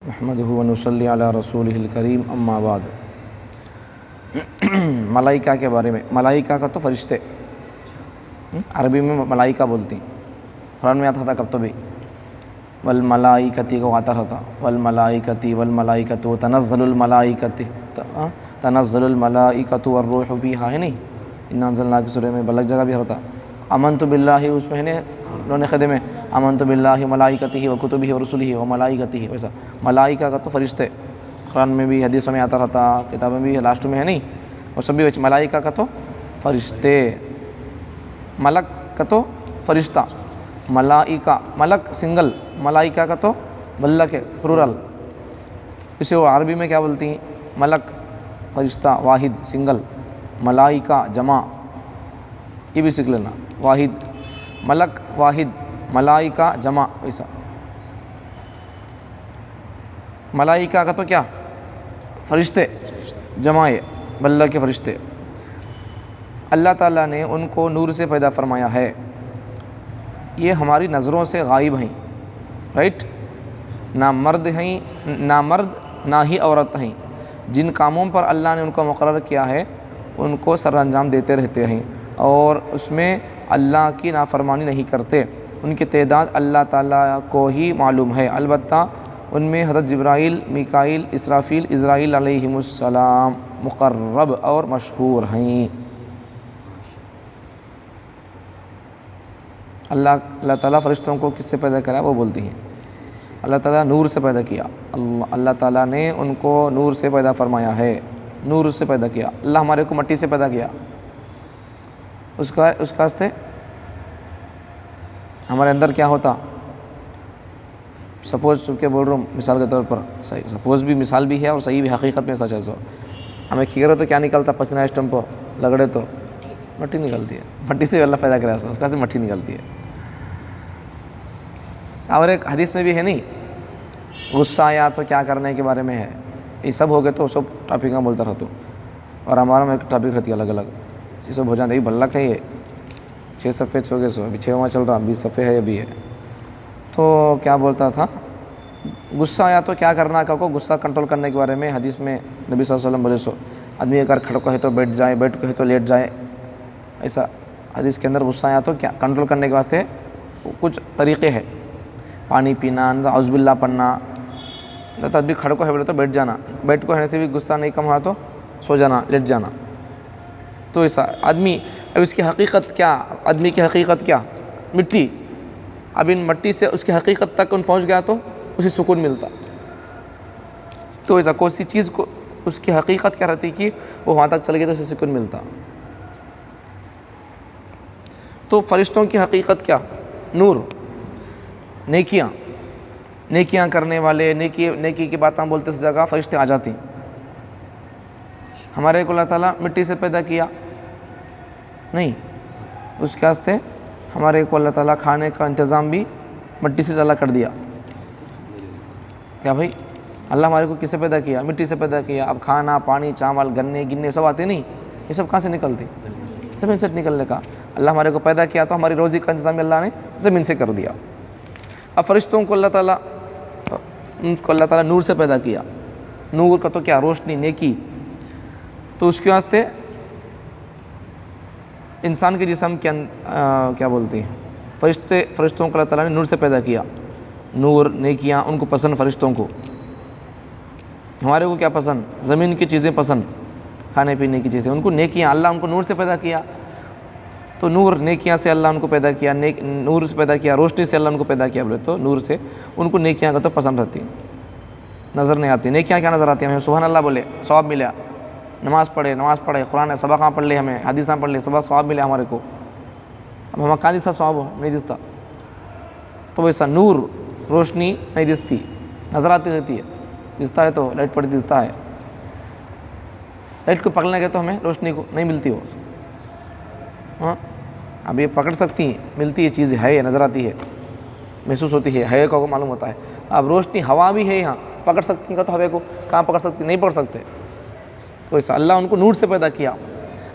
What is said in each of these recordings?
نحمدہ و نصلی علی رسولہ الکریم اما بعد۔ ملائکہ کے بارے میں، ملائکہ کا تو فرشتے، عربی میں ملائکہ بولتی ہیں، قرآن میں آتا تھا کب تو بھی والملائکتی کو آتا رہتا، والملائکتی والملائکۃ تنزل الملائکۃ، تنزل الملائکۃ والروح فیہا ہے نہیں، انا انزلنا کی سورہ میں بلغ جگہ بھی ہوتا، آمنت باللہ اس میں ہے انہوں نے خدے میں آمنت باللہ ملائکتہ و کتبہ و رسلہ و ملائکتہ، ویسا ملائکہ کا تو فرشتے، قرآن میں بھی حدیثوں میں آتا رہتا، کتابیں بھی لاسٹ میں ہے نہیں، اور سب بھی ملائکہ کا تو فرشتے، ملک کا تو فرشتہ، ملائکہ ملک سنگل، ملائکہ کا تو بلک ہے پلورل، اسے وہ عربی میں کیا بولتی ہیں، ملک فرشتہ واحد سنگل، ملائکہ جمع، یہ بھی سیکھ لینا، واحد ملک واحد، ملائکہ جمع، ایسا ملائکہ کا تو کیا فرشتے جمع ہے، بلہ کے فرشتے۔ اللہ تعالیٰ نے ان کو نور سے پیدا فرمایا ہے، یہ ہماری نظروں سے غائب ہیں، رائٹ، نہ مرد ہیں نہ مرد نہ ہی عورت ہیں، جن کاموں پر اللہ نے ان کو مقرر کیا ہے ان کو سر انجام دیتے رہتے ہیں، اور اس میں اللہ کی نافرمانی نہیں کرتے، ان کی تعداد اللہ تعالیٰ کو ہی معلوم ہے، البتہ ان میں حضرت جبرائیل، میکائیل، اسرافیل، عزرائیل علیہم السلام مقرب اور مشہور ہیں۔ اللہ تعالیٰ فرشتوں کو کس سے پیدا کرا وہ بولتی ہیں، اللہ تعالیٰ نور سے پیدا کیا، اللہ تعالیٰ نے ان کو نور سے پیدا فرمایا ہے، نور سے پیدا کیا، اللہ ہمارے کو مٹی سے پیدا کیا، اس کا واسطے ہمارے اندر کیا ہوتا، سپوز کہ بول رہا ہوں مثال کے طور پر، صحیح سپوز بھی مثال بھی ہے اور صحیح بھی حقیقت میں سچ ہے، سو ہمیں کھیرے تو کیا نکلتا، پسینہ اسٹم پہ لگڑے تو مٹی نکلتی ہے، مٹی سے اللہ پیدا کرا سو اس کا سے مٹی نکلتی ہے۔ اور ایک حدیث میں بھی ہے نہیں، غصہ آیا تو کیا کرنے کے بارے میں ہے، یہ سب ہو گئے تو سب ٹاپک کا بولتا رہتا، اور ہمارا میں ایک ٹاپک رہتی ہے الگ الگ، یہ سب ہو جاتا ہے، یہ بلک ہے، یہ 6 صفحے ہو گئے، ابھی 6واں چل رہا، 20 صفحے ہے ابھی ہے، تو کیا بولتا تھا، غصہ آیا تو کیا کرنا کو غصہ کنٹرول کرنے کے بارے میں حدیث میں نبی صلی اللہ علیہ وسلم بولے سو، آدمی اگر کھڑا کو ہے تو بیٹھ جائے، بیٹھ کو ہے تو لیٹ جائے، ایسا حدیث کے اندر غصہ آیا تو کیا کنٹرول کرنے کے واسطے کچھ طریقے ہیں، پانی پینا، اعوذ باللہ پڑھنا، تو آدمی کھڑا کو ہے بولے تو بیٹھ جانا، بیٹھ کو ہونے سے بھی غصہ نہیں کم ہوا تو سو جانا، لیٹ جانا، تو ایسا آدمی، اب اس کی حقیقت کیا، آدمی کی حقیقت کیا، مٹی، اب ان مٹی سے اس کی حقیقت تک ان پہنچ گیا تو اسے سکون ملتا، تو ایسا کوئی سی چیز کو اس کی حقیقت کیا رہتی کہ وہ وہاں تک چل گیا تو اسے سکون ملتا، تو فرشتوں کی حقیقت کیا، نور، نیکیاں، نیکیاں کرنے والے، نیکی کی باتیں بولتے اس جگہ فرشتے آ جاتے ہیں۔ ہمارے کو اللہ تعالیٰ مٹی سے پیدا کیا نہیں، اس کے واسطے ہمارے کو اللہ تعالیٰ کھانے کا انتظام بھی مٹی سے اللہ کر دیا، کیا بھائی، اللہ ہمارے کو کس سے پیدا کیا، مٹی سے پیدا کیا، اب کھانا پانی چاول گنے گنے سب آتے نہیں، یہ سب کہاں سے نکلتے، زمین سے نکلنے کا، اللہ ہمارے کو پیدا کیا تو ہماری روزی کا انتظام اللہ نے زمین سے کر دیا۔ اب فرشتوں کو اللہ تعالیٰ، ان کو اللہ تعالیٰ نور سے پیدا کیا، نور کا تو کیا روشنی، نیکی، تو اس کے واسطے انسان کے جسم کے کیا بولتے ہیں، فرشتوں کو اللہ تعالیٰ نے نور سے پیدا کیا، نور نیکیاں ان کو پسند، فرشتوں کو، ہمارے کو کیا پسند، زمین کی چیزیں پسند، کھانے پینے کی چیزیں، ان کو نیکیاں، اللہ ان کو نور سے پیدا کیا، تو نور نیکیاں سے اللہ ان کو پیدا کیا، نور سے پیدا کیا، روشنی سے اللہ ان کو پیدا کیا بولے تو نور سے ان کو نیکیاں کا تو پسند رہتی ہیں، نظر نہیں آتی، نیکیاں کیا نظر آتی ہیں، ہمیں سبحان اللہ بولے ثواب ملا، نماز پڑھے قرآن سبقاں پڑھ لے، ہمیں حدیثاں پڑھ لے، سبق ثواب ملے ہمارے کو، اب ہمیں کہاں دستا ثواب ہو، نہیں دستا، تو ویسا نور روشنی نہیں دستی، نظر آتی رہتی ہے، دستا ہے تو لائٹ پڑتی دستا ہے، لائٹ کو پکڑنے گئے تو ہمیں روشنی کو نہیں ملتی ہو، ہاں اب یہ پکڑ سکتی ہیں، ملتی ہے چیز ہے، نظر آتی ہے، محسوس ہوتی ہے کو معلوم ہوتا ہے، اب روشنی ہوا بھی ہے یہاں، پکڑ سکتی ہیں تو ہوے کو کہاں پکڑ سکتی، نہیں پکڑ سکتے، تو ایسا اللہ ان کو نور سے پیدا کیا،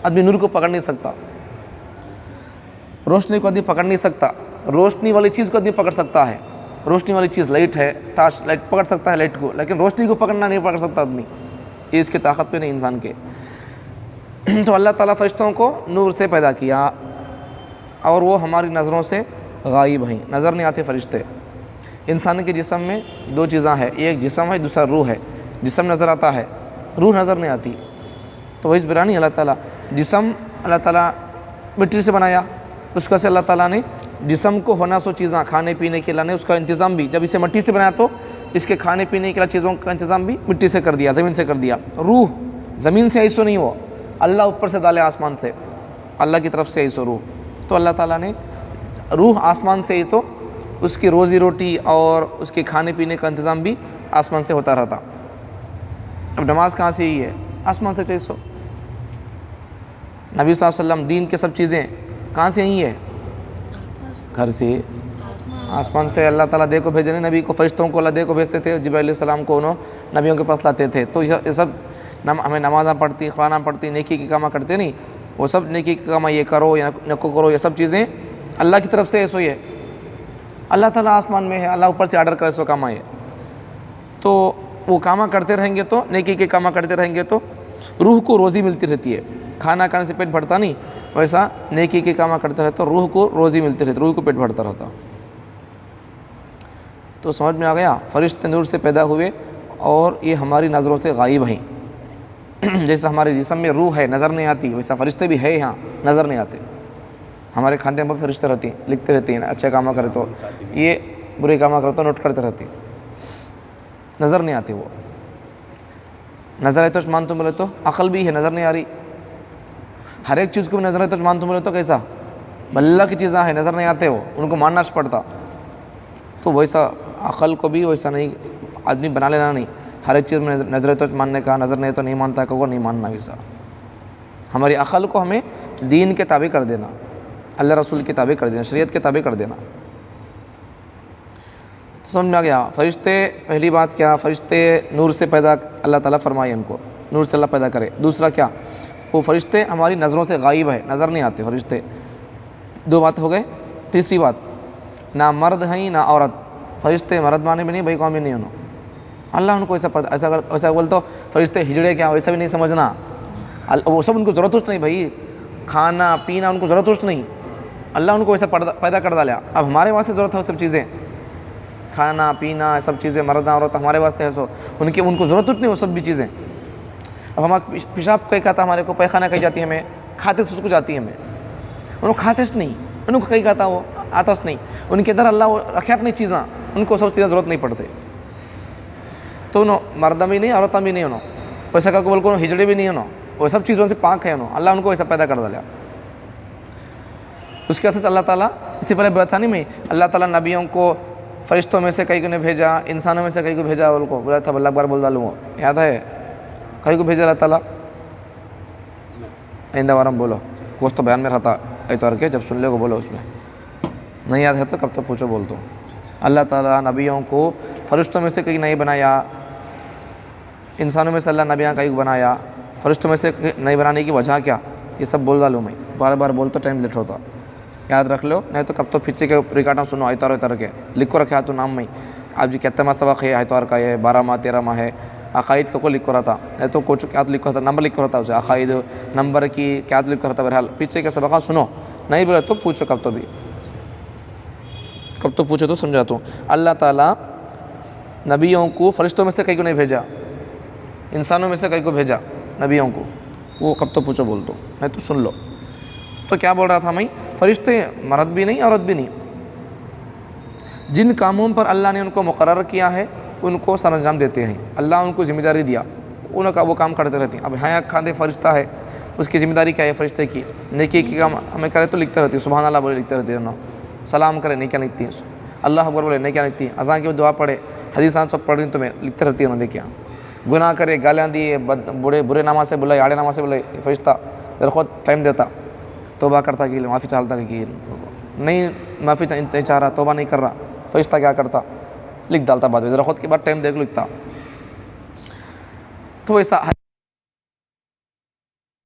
آدمی نور کو پکڑ نہیں سکتا، روشنی کو آدمی پکڑ نہیں سکتا، روشنی والی چیز کو آدمی پکڑ سکتا ہے، روشنی والی چیز لائٹ ہے، ٹارچ لائٹ پکڑ سکتا ہے لائٹ کو، لیکن روشنی کو پکڑنا نہیں پکڑ سکتا آدمی، یہ اس کی طاقت پہ نہیں انسان کے۔ تو اللہ تعالیٰ فرشتوں کو نور سے پیدا کیا، اور وہ ہماری نظروں سے غائب ہیں، نظر نہیں آتے فرشتے۔ انسان کے جسم میں دو چیزاں ہیں، ایک جسم ہے، دوسرا روح ہے۔ جسم نظر آتا ہے، روح نظر نہیں آتی۔ تو وہی برانی اللہ تعالیٰ جسم اللہ تعالیٰ مٹی سے بنایا، اس کا سے اللہ تعالیٰ نے جسم کو ہونا سو چیزاں کھانے پینے کے اللہ نے اس کا انتظام بھی، جب اسے مٹی سے بنایا تو اس کے کھانے پینے کے چیزوں کا انتظام بھی مٹی سے کر دیا، زمین سے کر دیا۔ روح زمین سے ایسو نہیں ہوا، اللہ اوپر سے ڈالے آسمان سے، اللہ کی طرف سے ایسو روح۔ تو اللہ تعالیٰ نے روح آسمان سے ہی، تو اس کی روزی روٹی اور اس کے کھانے پینے کا انتظام بھی آسمان سے ہوتا رہتا۔ اب نماز کہاں سے ہی ہے؟ آسمان سے چیسو۔ نبی صلی اللہ علیہ وسلم دین کے سب چیزیں کہاں سے ہی ہے؟ گھر سے، آسمان سے اللہ تعالیٰ دے کو بھیجنے، نبی کو فرشتوں کو اللہ دے کو بھیجتے تھے، جبرائیل علیہ السلام کو انہوں نبیوں کے پاس لاتے تھے۔ تو یہ سب ہمیں نمازاں پڑھتی، قرآن پڑھتی، نیکی کی کاماں کرتے نہیں، وہ سب نیکی کی کاماں یہ کرو یا نکو کرو، یہ سب چیزیں اللہ کی طرف سے ایسو ہی ہے۔ اللہ تعالیٰ آسمان میں ہے، اللہ اوپر سے آرڈر کرے سو کاماں ہے۔ تو وہ کاماں کرتے رہیں گے، تو نیکی کے کاماں کرتے رہیں گے تو روح کو روزی ملتی رہتی ہے۔ کھانا کھانے سے پیٹ بھرتا نہیں، ویسا نیکی کے کاماں کرتے رہتا، روح کو روزی ملتی رہتی، روح کو پیٹ بھرتا رہتا۔ تو سمجھ میں آ گیا، فرشتے نور سے پیدا ہوئے اور یہ ہماری نظروں سے غائب ہیں۔ جیسا ہمارے جسم میں روح ہے، نظر نہیں آتی، ویسا فرشتے بھی ہے یہاں، نظر نہیں آتے۔ ہمارے کھاندے میں فرشتے رہتے ہیں، لکھتے رہتے ہیں، اچھے کاماں کرے تو یہ، برے کاماں کرے تو نوٹ کرتے رہتے ہیں، نظر نہیں آتے۔ وہ نظر ہے تو مان تم بولے تو عقل بھی ہے، نظر نہیں آ رہی، ہر ایک چیز کو بھی نظر ہے تو مان تم بولے تو کیسا؟ اللہ کی چیزاں ہیں، نظر نہیں آتے، وہ ان کو ماننا پڑتا۔ تو ویسا عقل کو بھی ویسا نہیں آدمی بنا لینا نہیں، ہر ایک چیز میں نظر ہے تو ماننے کا، نظر نہیں تو نہیں مانتا کہ وہ نہیں ماننا۔ ویسا ہماری عقل کو ہمیں دین کے تابع کر دینا، اللہ رسول کے تابع کر دینا، شریعت کے تابع کر دینا۔ تو سمجھ میں آ گیا، فرشتے پہلی بات کیا؟ فرشتے نور سے پیدا اللہ تعالیٰ فرمائے، ان کو نور سے اللہ پیدا کرے۔ دوسرا کیا؟ وہ فرشتے ہماری نظروں سے غائب ہے، نظر نہیں آتے فرشتے۔ دو بات ہو گئے۔ تیسری بات، نہ مرد ہیں نہ عورت، فرشتے مرد مانے بھی نہیں، بھائی قومی نہیں انہوں، اللہ ان کو ایسا بول تو فرشتے ہجڑے کیا، ویسا بھی نہیں سمجھنا، وہ سب ان کو ضرورت اس نہیں، بھائی کھانا پینا ان کو ضرورت اس نہیں، اللہ ان کو ویسا پیدا کر ڈالا۔ اب ہمارے واسطے ضرورت ہے وہ سب چیزیں، کھانا پینا سب چیزیں، مرد عورت ہمارے واسطے ہے، سو ان کو ضرورت نہیں وہ سب بھی چیزیں۔ اب ہمارا پیشاب کہیں کہتا ہمارے کو، پیخانہ کہیں جاتی ہے ہمیں، کھاتے سے اس کو جاتی ہے ہمیں، انہوں کھاتے سے نہیں، انہوں کو کہیں کہتا وہ آتا سے نہیں، ان کے اندر اللہ وہ رکھے اپنی چیزیں، ان کو سب چیزیں ضرورت نہیں پڑتے۔ تو انہوں مردہ بھی نہیں، عورتیں بھی نہیں، انہوں ویسا کہ بول کو ہجڑے بھی نہیں، انہوں وہ سب چیزوں سے پاک ہے، انہوں اللہ ان کو ویسا پیدا کر ڈالا۔ اس کے واسطے اللہ تعالیٰ، اسی پہلے بتا نہیں میں، اللہ تعالیٰ نبیوں کو فرشتوں میں سے کئی کو نے بھیجا، انسانوں میں سے کئی کو بھیجا، ان کو بولا تھا اللہ اکبر بول ڈالوں، یاد ہے کئی کو بھیجا اللہ تعالیٰ؟ آئندہ بار ہم بولو، کچھ تو بیان میں رہتا اتوار کے، جب سن لے کو بولو، اس میں نہیں یاد ہے تو کب تک پوچھو بول دو۔ اللہ تعالیٰ نبیوں کو فرشتوں میں سے کئی نہیں بنایا، انسانوں میں سے اللہ نبیاں کئی کو بنایا، فرشتوں میں سے نہیں بنانے کی وجہ کیا؟ یہ سب بول ڈالوں میں، بار بار بول تو ٹائم لیٹ ہوتا، یاد رکھ لو، نہیں تو کب تو پیچھے کے ریکارڈاں سنو، اتوار کے لکھو رکھا تو نام میں، آپ جی کتنا سبق ہے اتوار کا، یہ 12 ماہ 13 ماہ ہے، عقائد کو لکھو رہتا، نہیں تو کچھ کیا لکھو رہتا، نمبر لکھو رہتا، اسے عقائد نمبر کی کیا لکھو رہتا، بہرحال پیچھے کے سبقہ سنو، نہیں بولے تو پوچھو، کب تو پوچھو تو سمجھاتا ہوں۔ اللہ تعالیٰ نبیوں کو فرشتوں میں سے کئی کو نہیں بھیجا، انسانوں میں سے کئی کو بھیجا نبیوں کو، وہ کب تو پوچھو بول دو، نہیں تو سن لو۔ تو کیا بول رہا تھا میں؟ فرشتے مرد بھی نہیں، عورت بھی نہیں، جن کاموں پر اللہ نے ان کو مقرر کیا ہے ان کو سر انجام دیتے ہیں، اللہ ان کو ذمہ داری دیا، ان کا وہ کام کرتے رہتے ہیں۔ اب ہاں کھاندے فرشتہ ہے، اس کی ذمہ داری کیا ہے فرشتے کی؟ نیکی کی کام ہمیں کرے تو لکھتے رہتے ہیں، سبحان اللہ بولے لکھتے رہتے ہیں، سلام کرے نیکیاں لکھتی ہیں، اللہ اکبر بولے نیکیاں لکھتی ہیں، اذان کی دعا پڑھے، حدیثاں سب پڑھ رہی تو میں لکھتے رہتی ہیں نیکیاں، گناہ کرے، گالیاں دیے، برے نامہ سے بلائے، آڑے نامہ سے بلائے، فرشتہ ذرا خود ٹائم دیتا، توبہ کرتا کہ معافی چاہتا کہ نہیں معافی نہیں چاہ رہا، توبہ نہیں کر رہا، فرشتہ کیا کرتا؟ لکھ ڈالتا، بعد میں ذرا خود کے بعد ٹائم دیکھ لکھتا۔ تو ایسا